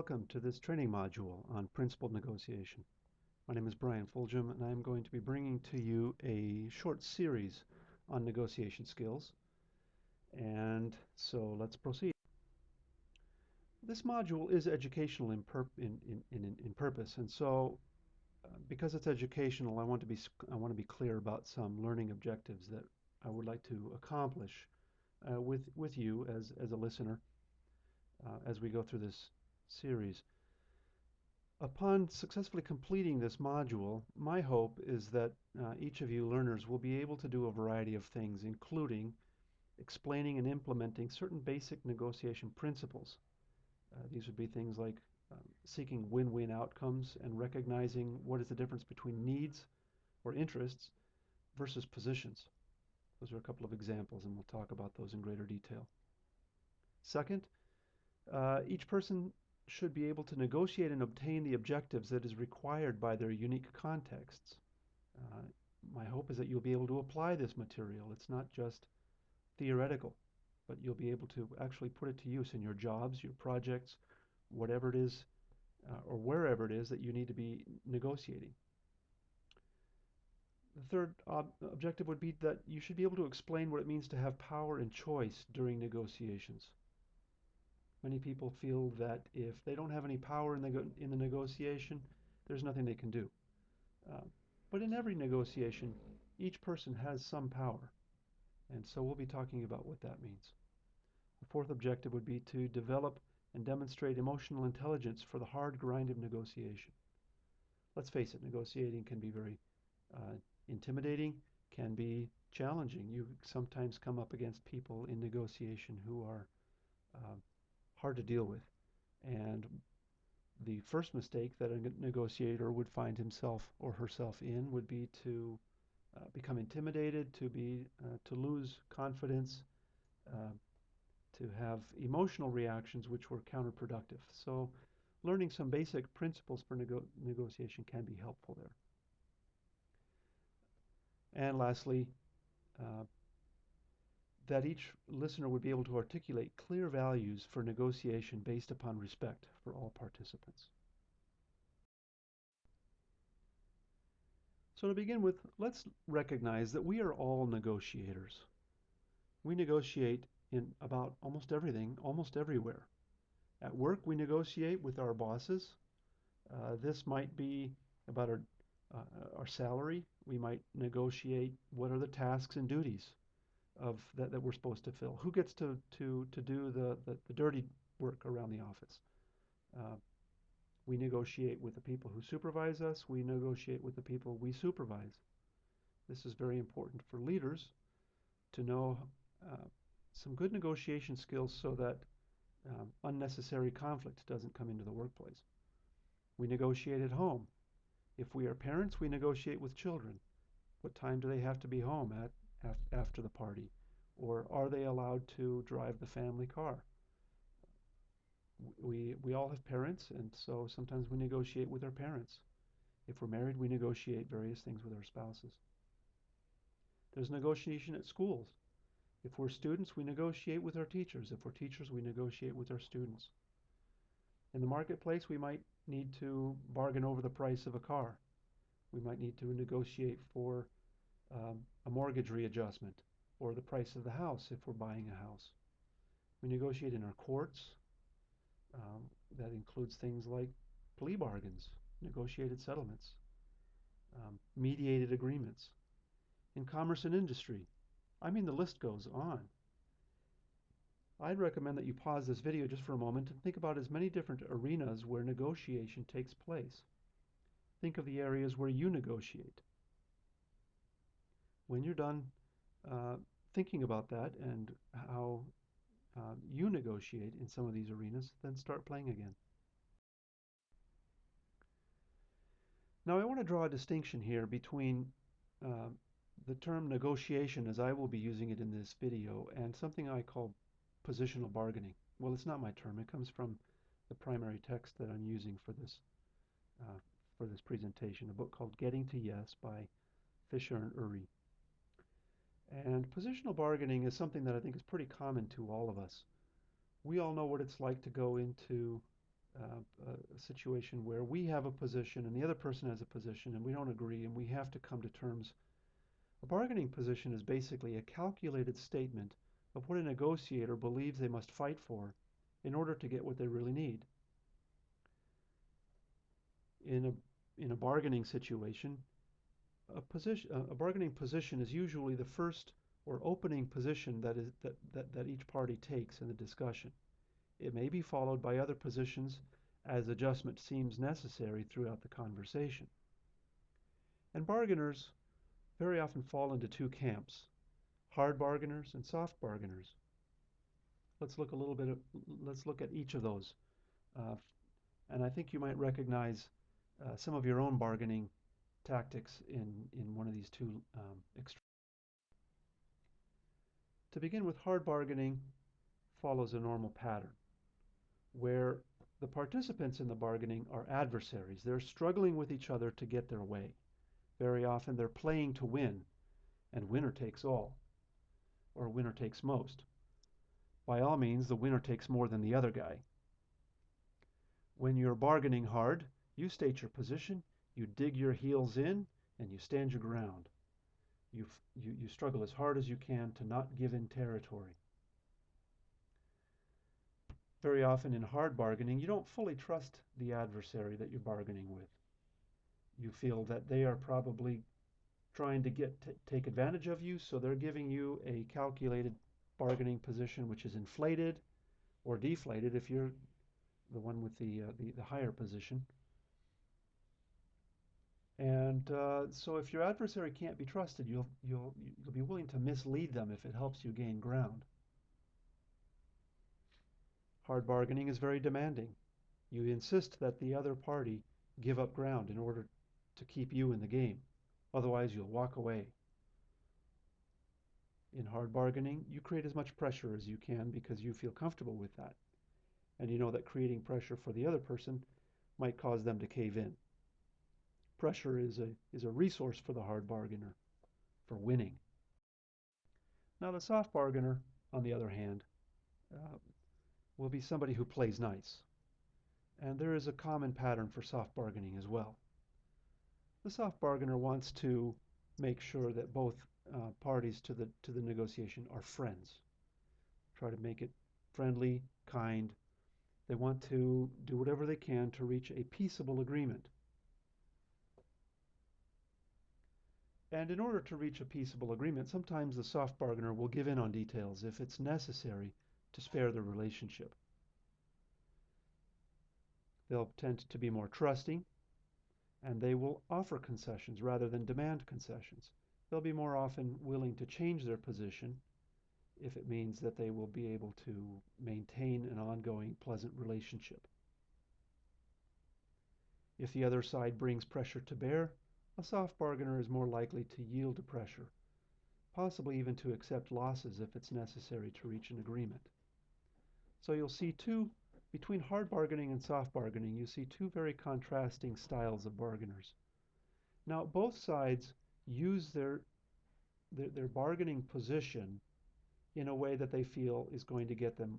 welcome to this training module on principled negotiation. My name is Brian Fulgham, and I am going to be bringing to you a short series on negotiation skills. And so let's proceed. This module is educational in purpose, and so because it's educational, I want to be clear about some learning objectives that I would like to accomplish with you as a listener as we go through this series. Upon successfully completing this module, my hope is that each of you learners will be able to do a variety of things, including explaining and implementing certain basic negotiation principles. These would be things like seeking win-win outcomes and recognizing what is the difference between needs or interests versus positions. Those are a couple of examples, and we'll talk about those in greater detail. Second, each person should be able to negotiate and obtain the objectives that is required by their unique contexts. My hope is that you'll be able to apply this material. It's not just theoretical, but you'll be able to actually put it to use in your jobs, your projects, whatever it is, or wherever it is that you need to be negotiating. The third objective would be that you should be able to explain what it means to have power and choice during negotiations. Many people feel that if they don't have any power in the negotiation, there's nothing they can do. But in every negotiation, each person has some power. And so we'll be talking about what that means. The fourth objective would be to develop and demonstrate emotional intelligence for the hard grind of negotiation. Let's face it, negotiating can be very intimidating, can be challenging. You sometimes come up against people in negotiation who are hard to deal with. And the first mistake that a negotiator would find himself or herself in would be to become intimidated, to lose confidence, to have emotional reactions which were counterproductive. So learning some basic principles for negotiation can be helpful there. And lastly, that each listener would be able to articulate clear values for negotiation based upon respect for all participants. So to begin with, let's recognize that we are all negotiators. We negotiate in about almost everything, almost everywhere. At work, we negotiate with our bosses. This might be about our salary. We might negotiate what are the tasks and duties that we're supposed to fill. Who gets to do the dirty work around the office? We negotiate with the people who supervise us. We negotiate with the people we supervise. This is very important for leaders to know some good negotiation skills so that unnecessary conflict doesn't come into the workplace. We negotiate at home. If we are parents, we negotiate with children. What time do they have to be home at after the party? Or are they allowed to drive the family car? We all have parents, and so sometimes we negotiate with our parents. If we're married, we negotiate various things with our spouses. There's negotiation at schools. If we're students, we negotiate with our teachers. If we're teachers, we negotiate with our students. In the marketplace, we might need to bargain over the price of a car. We might need to negotiate for a mortgage readjustment or the price of the house if we're buying a house. We negotiate in our courts. That includes things like plea bargains, negotiated settlements, mediated agreements. In commerce and industry, I mean, the list goes on. I'd recommend that you pause this video just for a moment and think about as many different arenas where negotiation takes place. Think of the areas where you negotiate. When you're done thinking about that and how you negotiate in some of these arenas, then start playing again. Now I want to draw a distinction here between the term negotiation, as I will be using it in this video, and something I call positional bargaining. Well, it's not my term. It comes from the primary text that I'm using for this presentation, a book called Getting to Yes by Fisher and Uri. And positional bargaining is something that I think is pretty common to all of us. We all know what it's like to go into a situation where we have a position and the other person has a position and we don't agree and we have to come to terms. A bargaining position is basically a calculated statement of what a negotiator believes they must fight for in order to get what they really need. In a bargaining situation, a bargaining position is usually the first or opening position that each party takes in the discussion. It may be followed by other positions as adjustment seems necessary throughout the conversation. And bargainers very often fall into two camps: hard bargainers and soft bargainers. Let's look at each of those. Uh, and I think you might recognize some of your own bargaining tactics in one of these two extremes. To begin with, hard bargaining follows a normal pattern where the participants in the bargaining are adversaries. They're struggling with each other to get their way. Very often they're playing to win, and winner takes all, or winner takes most. By all means, the winner takes more than the other guy. When you're bargaining hard, you state your position, you dig your heels in, and you stand your ground. You struggle as hard as you can to not give in territory. Very often in hard bargaining, you don't fully trust the adversary that you're bargaining with. You feel that they are probably trying to take advantage of you, so they're giving you a calculated bargaining position which is inflated or deflated if you're the one with the higher position. And so if your adversary can't be trusted, you'll be willing to mislead them if it helps you gain ground. Hard bargaining is very demanding. You insist that the other party give up ground in order to keep you in the game. Otherwise, you'll walk away. In hard bargaining, you create as much pressure as you can because you feel comfortable with that. And you know that creating pressure for the other person might cause them to cave in. Pressure is a resource for the hard bargainer, for winning. Now, the soft bargainer, on the other hand, will be somebody who plays nice. And there is a common pattern for soft bargaining as well. The soft bargainer wants to make sure that both parties to the negotiation are friends. Try to make it friendly, kind. They want to do whatever they can to reach a peaceable agreement. And in order to reach a peaceable agreement, sometimes the soft bargainer will give in on details if it's necessary to spare the relationship. They'll tend to be more trusting, and they will offer concessions rather than demand concessions. They'll be more often willing to change their position if it means that they will be able to maintain an ongoing pleasant relationship. If the other side brings pressure to bear, a soft bargainer is more likely to yield to pressure, possibly even to accept losses if it's necessary to reach an agreement. So you'll see between hard bargaining and soft bargaining, you see two very contrasting styles of bargainers. Now, both sides use their bargaining position in a way that they feel is going to get them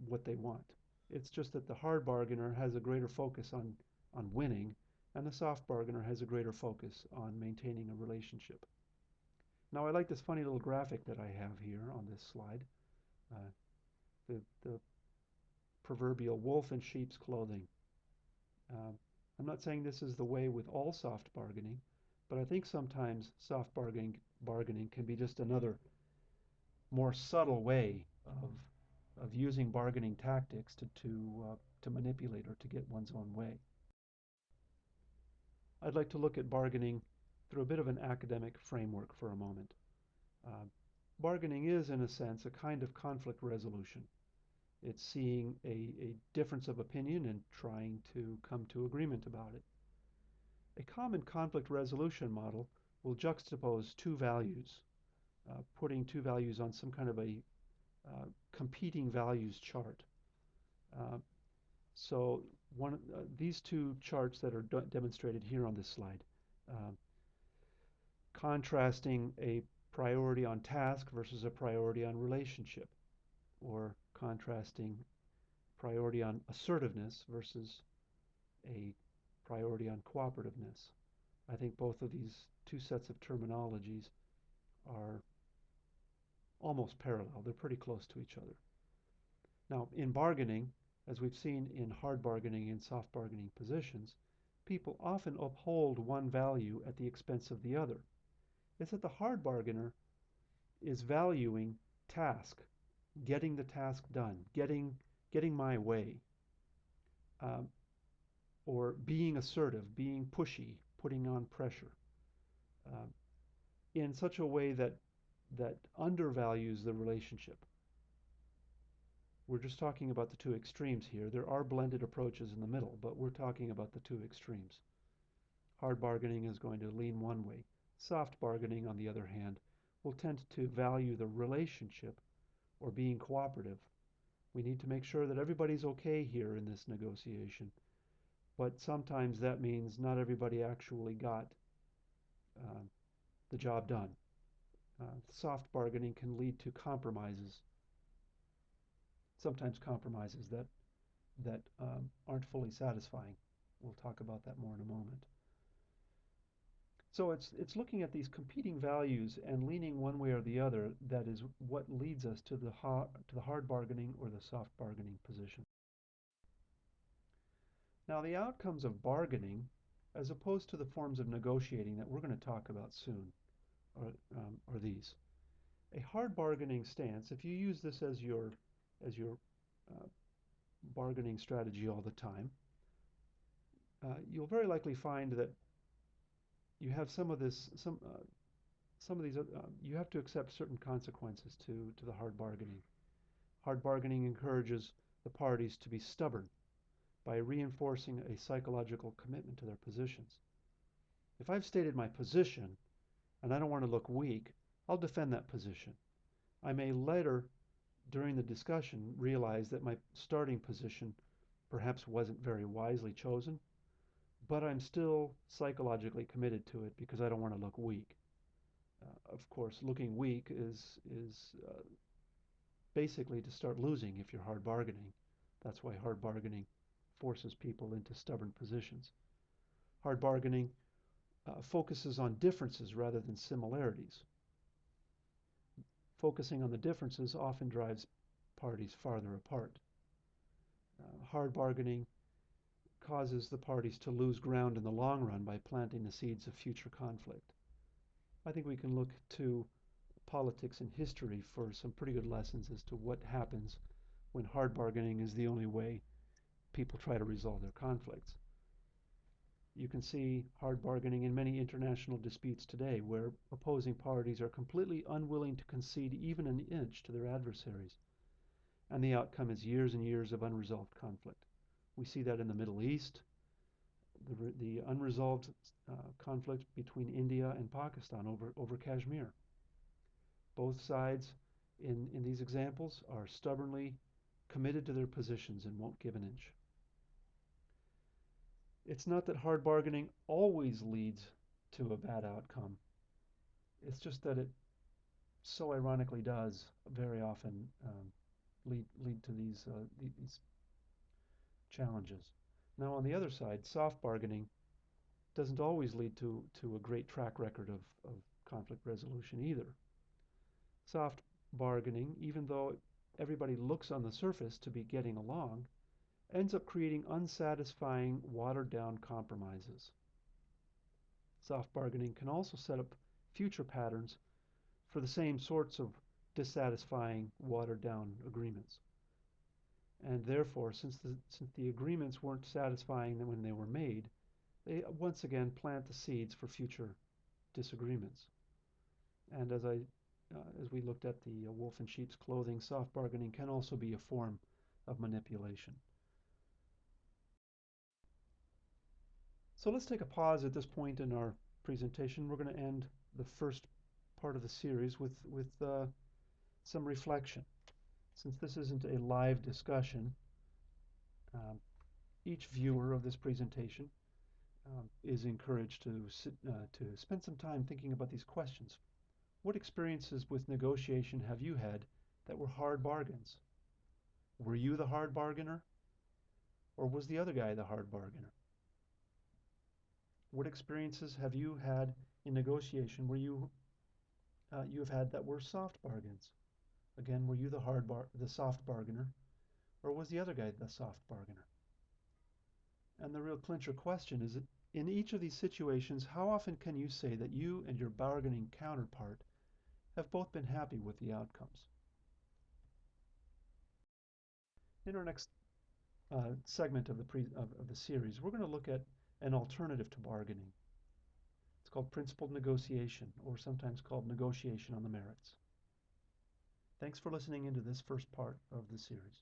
what they want. It's just that the hard bargainer has a greater focus on winning, and the soft bargainer has a greater focus on maintaining a relationship. Now, I like this funny little graphic that I have here on this slide. The proverbial wolf in sheep's clothing. I'm not saying this is the way with all soft bargaining, but I think sometimes soft bargaining can be just another more subtle way of using bargaining tactics to manipulate or to get one's own way. I'd like to look at bargaining through a bit of an academic framework for a moment. Bargaining is, in a sense, a kind of conflict resolution. It's seeing a difference of opinion and trying to come to agreement about it. A common conflict resolution model will juxtapose two values, putting two values on some kind of a competing values chart. So these two charts that are demonstrated here on this slide, contrasting a priority on task versus a priority on relationship, or contrasting priority on assertiveness versus a priority on cooperativeness. I think both of these two sets of terminologies are almost parallel. They're pretty close to each other. Now, in bargaining, as we've seen in hard bargaining and soft bargaining positions, people often uphold one value at the expense of the other. It's that the hard bargainer is valuing task, getting the task done, getting my way, um, or being assertive, being pushy, putting on pressure, uh, in such a way that undervalues the relationship. We're just talking about the two extremes here. There are blended approaches in the middle, but we're talking about the two extremes. Hard bargaining is going to lean one way. Soft bargaining, on the other hand, will tend to value the relationship or being cooperative. We need to make sure that everybody's okay here in this negotiation, but sometimes that means not everybody actually got uh, the job done. Soft bargaining can lead to compromises, sometimes compromises that aren't fully satisfying. We'll talk about that more in a moment. So it's looking at these competing values and leaning one way or the other that is what leads us to the hard bargaining or the soft bargaining position. Now, the outcomes of bargaining, as opposed to the forms of negotiating that we're going to talk about soon, are these. A hard bargaining stance, if you use this as your uh, bargaining strategy all the time, you'll very likely find that you have some of these, you have to accept certain consequences to the hard bargaining. Hard bargaining encourages the parties to be stubborn by reinforcing a psychological commitment to their positions. If I've stated my position and I don't want to look weak, I'll defend that position. I may later, during the discussion, realize that my starting position perhaps wasn't very wisely chosen, but I'm still psychologically committed to it because I don't want to look weak. Of course, looking weak is basically to start losing if you're hard bargaining. That's why hard bargaining forces people into stubborn positions. Hard bargaining focuses on differences rather than similarities. Focusing on the differences often drives parties farther apart. Hard bargaining causes the parties to lose ground in the long run by planting the seeds of future conflict. I think we can look to politics and history for some pretty good lessons as to what happens when hard bargaining is the only way people try to resolve their conflicts. You can see hard bargaining in many international disputes today where opposing parties are completely unwilling to concede even an inch to their adversaries, and the outcome is years and years of unresolved conflict. We see that in the Middle East, the unresolved conflict between India and Pakistan over Kashmir. Both sides in these examples are stubbornly committed to their positions and won't give an inch. It's not that hard bargaining always leads to a bad outcome. It's just that it so ironically does very often lead to these challenges. Now, on the other side, soft bargaining doesn't always lead to a great track record of conflict resolution either. Soft bargaining, even though everybody looks on the surface to be getting along, ends up creating unsatisfying, watered-down compromises. Soft bargaining can also set up future patterns for the same sorts of dissatisfying, watered-down agreements. And therefore, since the agreements weren't satisfying when they were made, they once again plant the seeds for future disagreements. And as we looked at the wolf in sheep's clothing, soft bargaining can also be a form of manipulation. So let's take a pause at this point in our presentation. We're going to end the first part of the series with some reflection. Since this isn't a live discussion, each viewer of this presentation is encouraged to spend some time thinking about these questions. What experiences with negotiation have you had that were hard bargains? Were you the hard bargainer, or was the other guy the hard bargainer? What experiences have you had in negotiation where you have had that were soft bargains? Again, were you the soft bargainer, or was the other guy the soft bargainer? And the real clincher question is, in each of these situations, how often can you say that you and your bargaining counterpart have both been happy with the outcomes? In our next segment of the series, we're going to look at an alternative to bargaining. It's called principled negotiation, or sometimes called negotiation on the merits. Thanks for listening into this first part of the series.